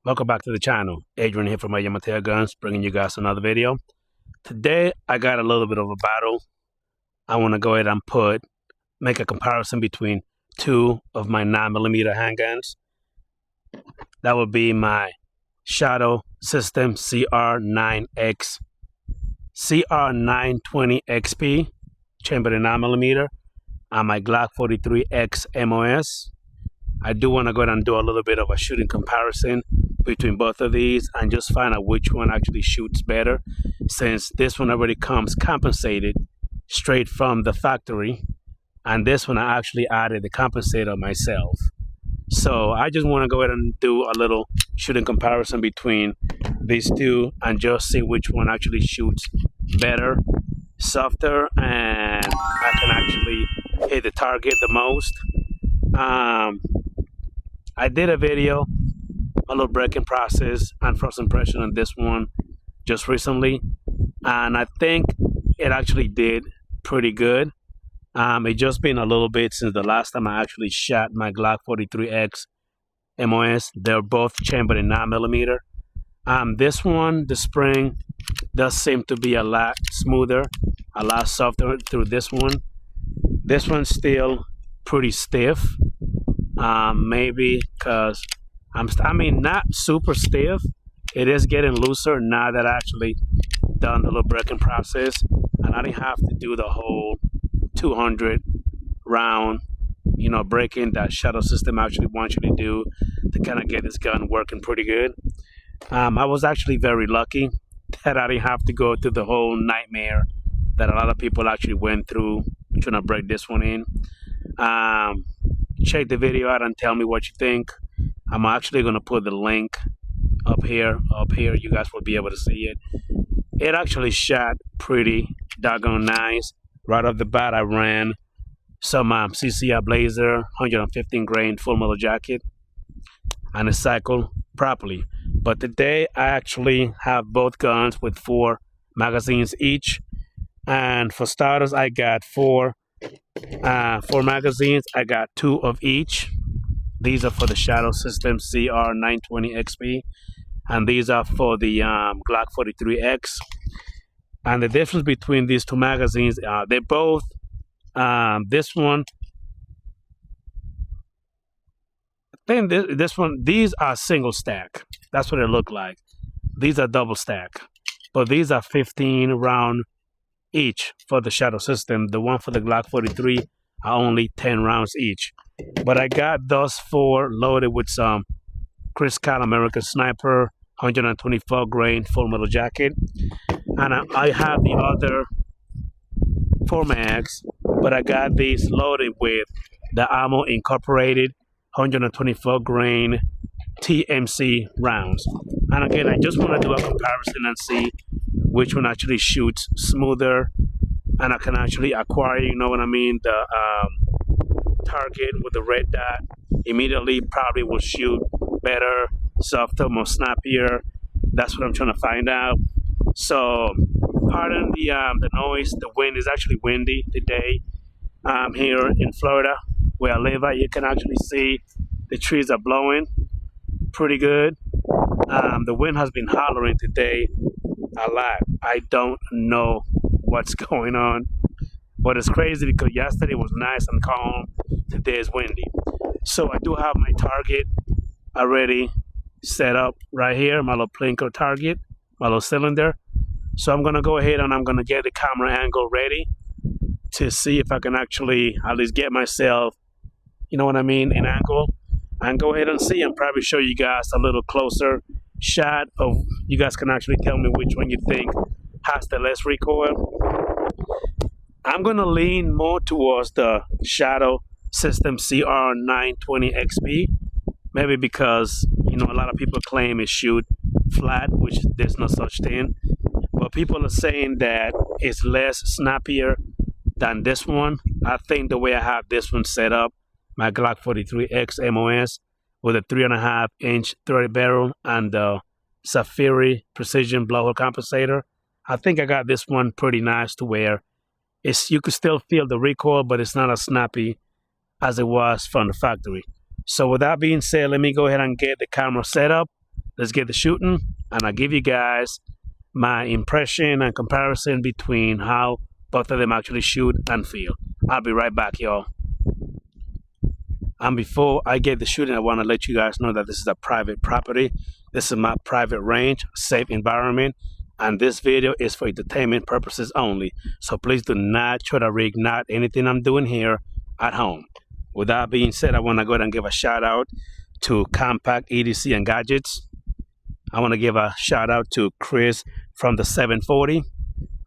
Welcome back to the channel. Adrian here from Yamatea Guns, bringing you guys another video. Today I got a little bit of a battle. I want to go ahead and make a comparison between two of my 9mm handguns. That would be my Shadow Systems CR920XP chambered in 9mm and my Glock 43X MOS. I do want to go ahead and do a little bit of a shooting comparison between both of these and just find out which one actually shoots better, since this one already comes compensated straight from the factory, and this one I actually added the compensator myself. So I just want to go ahead and do a little shooting comparison between these two and just see which one actually shoots better, softer, and I can actually hit the target the most. I did a video, a little breaking process and first impression on this one just recently, and I think it actually did pretty good. It just been a little bit since the last time I actually shot my Glock 43X MOS. They're both chambered in 9mm. This one, the spring does seem to be a lot smoother, a lot softer through this one. This one's still pretty stiff. Maybe because I mean, not super stiff. It is getting looser now that I actually done the little breaking process, and I didn't have to do the whole 200 round, breaking that Shadow System actually wants you to do to kind of get this gun working pretty good. I was actually very lucky that I didn't have to go through the whole nightmare that a lot of people actually went through trying to break this one in. Check the video out and tell me what you think. I'm actually going to put the link up here. You guys will be able to see it. It actually shot pretty doggone nice. Right off the bat, I ran some CCI Blazer 115 grain full metal jacket, and it cycled properly. But today I actually have both guns with 4 magazines each, and for starters I got 4 magazines. I got 2 of each. These are for the Shadow Systems CR920XP, and these are for the Glock 43X. And the difference between these 2 magazines, they're both this one. I think this one. These are single stack. That's what it look like. These are double stack, but these are 15 round each for the Shadow System. The one for the Glock 43 are only 10 rounds each. But I got those 4 loaded with some Chris Scott American Sniper 124 grain full metal jacket, and I have the other 4 mags, but I got these loaded with the Ammo Incorporated 124 grain TMC rounds. And again, I just want to do a comparison and see which one actually shoots smoother, and I can actually acquire, the target with the red dot immediately. Probably will shoot better, softer, more snappier. That's what I'm trying to find out. So pardon the noise. The wind is actually windy today. Here in Florida where I live at, you can actually see the trees are blowing pretty good. The wind has been hollering today a lot. I don't know what's going on, but it's crazy because yesterday was nice and calm. Today is windy. So I do have my target already set up right here, my little plinko target, my little cylinder. So I'm gonna go ahead and I'm gonna get the camera angle ready to see if I can actually at least get myself, in angle, and go ahead and see and probably show you guys a little closer shot of, you guys can actually tell me which one you think has the less recoil. I'm gonna lean more towards the Shadow Systems CR920XP, maybe because a lot of people claim it shoot flat, which there's no such thing, but people are saying that it's less snappier than this one. I think the way I have this one set up, my Glock 43X MOS with a 3.5-inch 30 barrel and the Safiri precision blowhole compensator, I think I got this one pretty nice to where you could still feel the recoil, but it's not as snappy as it was from the factory. So with that being said, let me go ahead and get the camera set up. let's get the shooting, and I'll give you guys my impression and comparison between how both of them actually shoot and feel. I'll be right back, y'all. And before I get the shooting, I want to let you guys know that this is a private property. This is my private range, safe environment, and this video is for entertainment purposes only. So please do not try to reignite anything I'm doing here at home. With that being said, I want to go ahead and give a shout out to Compact EDC and Gadgets. I want to give a shout out to Chris from the 740.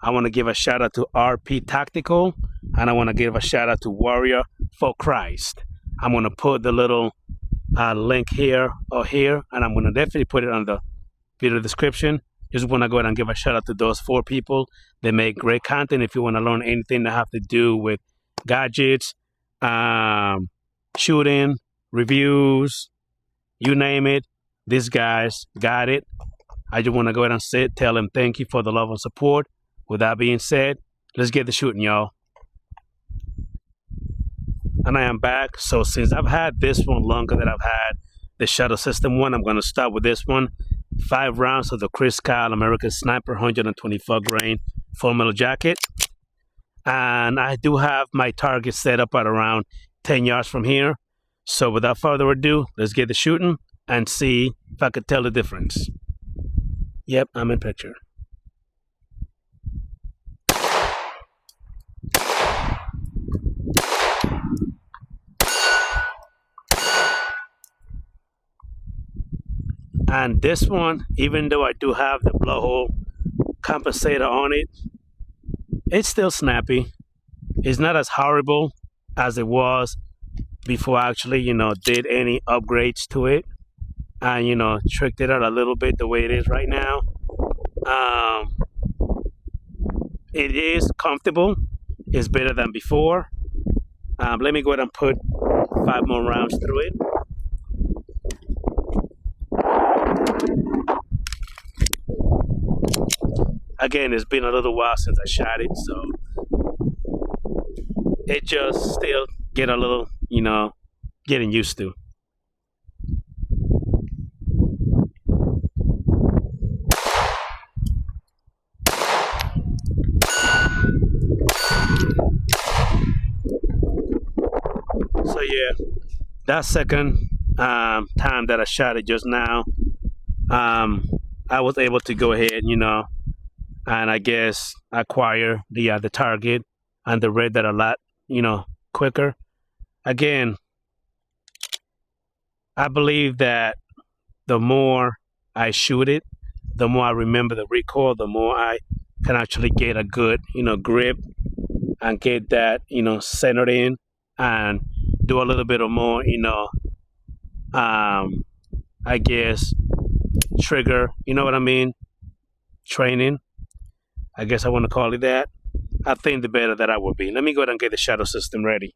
I want to give a shout out to RP Tactical, and I want to give a shout out to Warrior for Christ. I'm going to put the little link here or here, and I'm going to definitely put it on the video description. Just want to go ahead and give a shout out to those 4 people. They make great content. If you want to learn anything that have to do with gadgets, shooting, reviews, you name it, these guys got it. I just want to go ahead and tell them thank you for the love and support. With that being said, let's get the shooting, y'all. And I am back. So since I've had this one longer than I've had the Shadow System one, I'm going to start with this one. 5 rounds of the Chris Kyle American Sniper 124 grain full metal jacket. And I do have my target set up at around 10 yards from here. So without further ado, let's get the shooting and see if I could tell the difference. Yep, I'm in picture. And this one, even though I do have the blowhole compensator on it, it's still snappy. It's not as horrible as it was before I actually, did any upgrades to it. And, tricked it out a little bit the way it is right now. It is comfortable. It's better than before. Let me go ahead and put 5 more rounds through it. Again, it's been a little while since I shot it, so it just still get a little, getting used to. So yeah, that second time that I shot it just now, I was able to go ahead, and I guess acquire the target and the red that a lot, quicker. Again, I believe that the more I shoot it, the more I remember the recoil, the more I can actually get a good, grip and get that, centered in and do a little bit of more, I guess, trigger, you know what I mean? Training. I guess I want to call it that. I think the better that I will be. Let me go ahead and get the Shadow System ready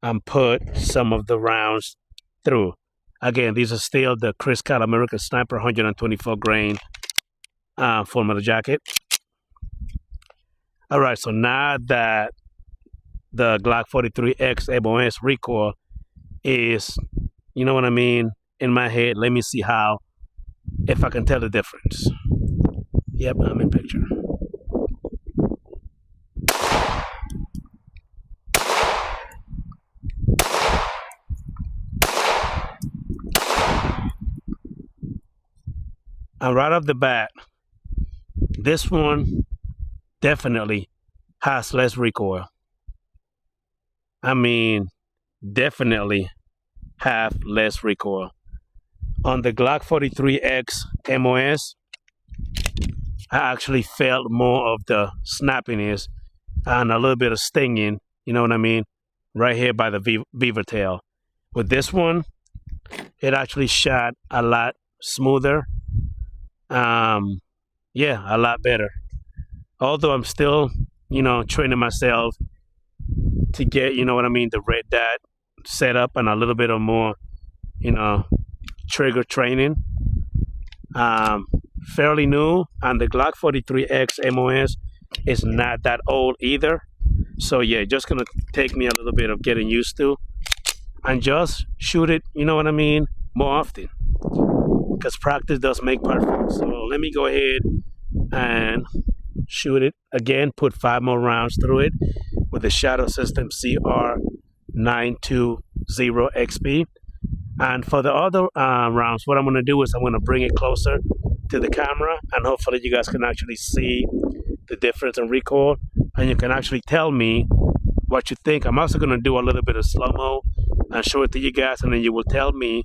and put some of the rounds through. Again, these are still the Chris Kyle American Sniper 124 grain full metal jacket. All right, so now that the Glock 43X MOS recoil is, you know what I mean, in my head, let me see if I can tell the difference. Yep, I'm in picture. And right off the bat, this one definitely has less recoil. I mean, definitely have less recoil. On the Glock 43X MOS, I actually felt more of the snappiness and a little bit of stinging, you know what I mean, right here by the beaver tail. With this one, it actually shot a lot smoother. Yeah, a lot better. Although I'm still, training myself to get, the red dot set up and a little bit of more, trigger training. Fairly new, and the Glock 43X MOS is not that old either. So yeah, just gonna take me a little bit of getting used to and just shoot it, more often. because practice does make perfect. So let me go ahead and shoot it again, put 5 more rounds through it with the Shadow Systems CR920XP. And for the other rounds, what I'm going to do is I'm going to bring it closer to the camera, and hopefully you guys can actually see the difference in recoil, and you can actually tell me what you think. I'm also going to do a little bit of slow-mo and show it to you guys, and then you will tell me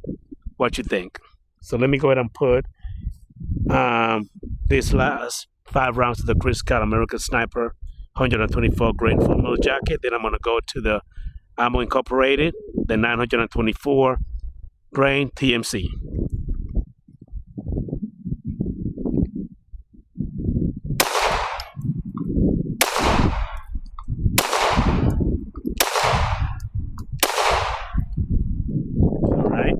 what you think. So let me go ahead and put these last 5 rounds of the RECOIL American Sniper 124 grain full metal jacket. Then I'm going to go to the Ammo Incorporated, the 924 grain TMC. Alright.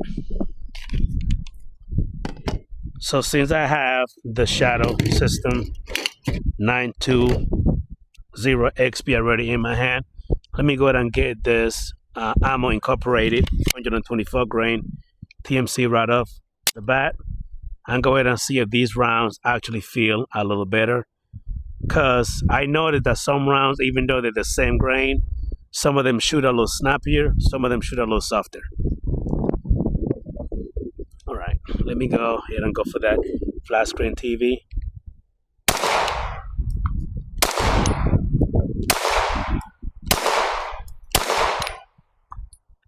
So since I have the Shadow System 920XP already in my hand, let me go ahead and get this Ammo Incorporated 124 grain TMC right off the bat, and go ahead and see if these rounds actually feel a little better. Because I noticed that some rounds, even though they're the same grain, some of them shoot a little snappier, some of them shoot a little softer. Alright, let me go ahead and go for that flat screen TV.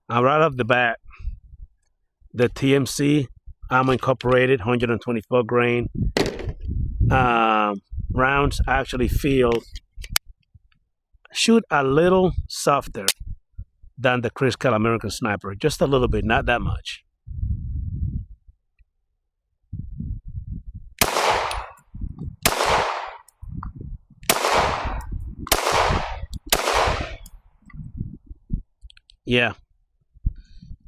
Now right off the bat, the TMC Ammo Incorporated 124 grain rounds actually shoot a little softer than the RECOIL American Sniper, just a little bit, not that much. Yeah,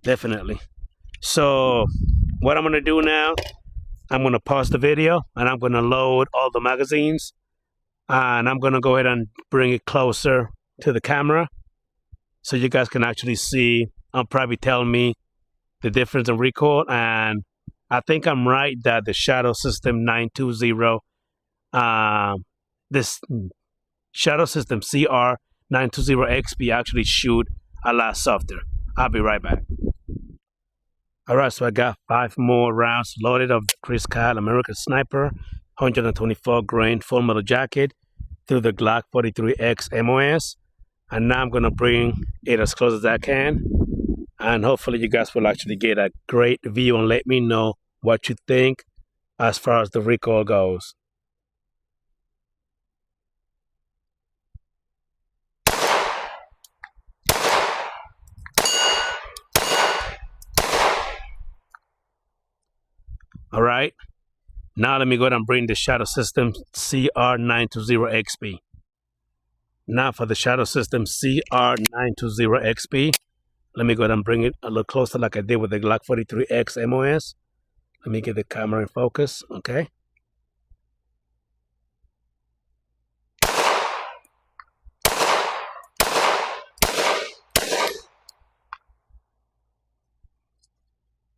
definitely. So what I'm going to do now, I'm going to pause the video and I'm going to load all the magazines, and I'm going to go ahead and bring it closer to the camera so you guys can actually see and probably tell me the difference in recoil. And I think I'm right that the Shadow System 920 this Shadow System CR920XP actually shoot a lot softer. I'll be right back. Alright, so I got 5 more rounds loaded of the RECOIL American Sniper 124 grain full metal jacket through the Glock 43X MOS, and now I'm going to bring it as close as I can, and hopefully you guys will actually get a great view and let me know what you think as far as the recoil goes. All right, now let me go ahead and bring the Shadow Systems CR920XP. Now for the Shadow Systems CR920XP, let me go ahead and bring it a little closer like I did with the Glock 43X MOS. Let me get the camera in focus, okay?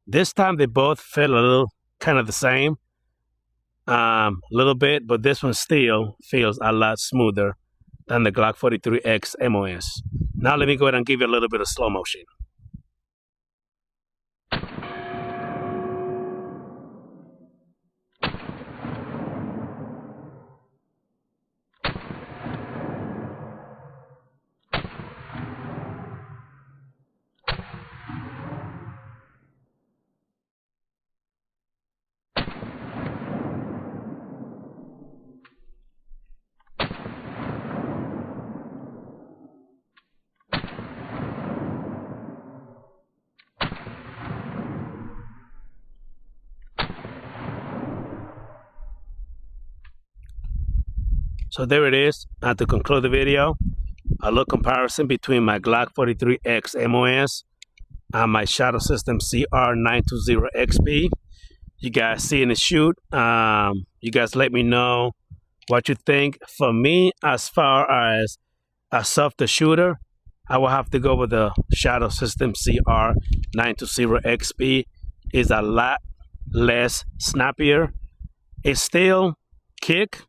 This time they both feel a little kind of the same, a little bit, but this one still feels a lot smoother than the Glock 43X MOS. Now let me go ahead and give you a little bit of slow motion. So there it is. And to conclude the video, a little comparison between my Glock 43X MOS and my Shadow Systems CR920XP. You guys see in the shoot. You guys let me know what you think. For me, as far as a softer shooter, I will have to go with the Shadow Systems CR920XP. It's a lot less snappier. It's still kick,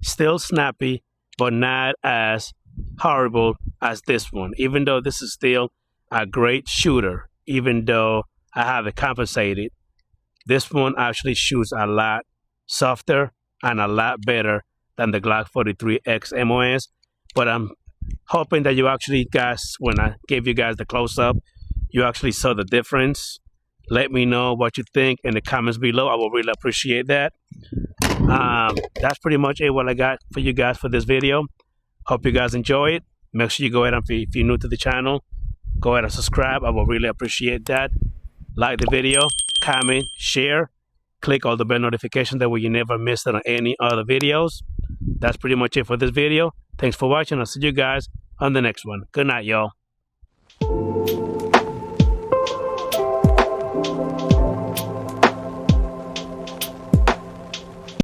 still snappy, but not as horrible as this one. Even though this is still a great shooter, even though I have it compensated, this one actually shoots a lot softer and a lot better than the Glock 43X MOS. But I'm hoping that you actually guys, when I gave you guys the close-up, you actually saw the difference. Let me know what you think in the comments below. I will really appreciate that. That's pretty much it, what I got for you guys for this video. Hope you guys enjoy it. Make sure you go ahead and if you're new to the channel, go ahead and subscribe. I will really appreciate that. Like the video, comment, share, click all the bell notifications, that way you never miss it on any other videos. That's pretty much it for this video. Thanks for watching. I'll see you guys on the next one. Good night, y'all.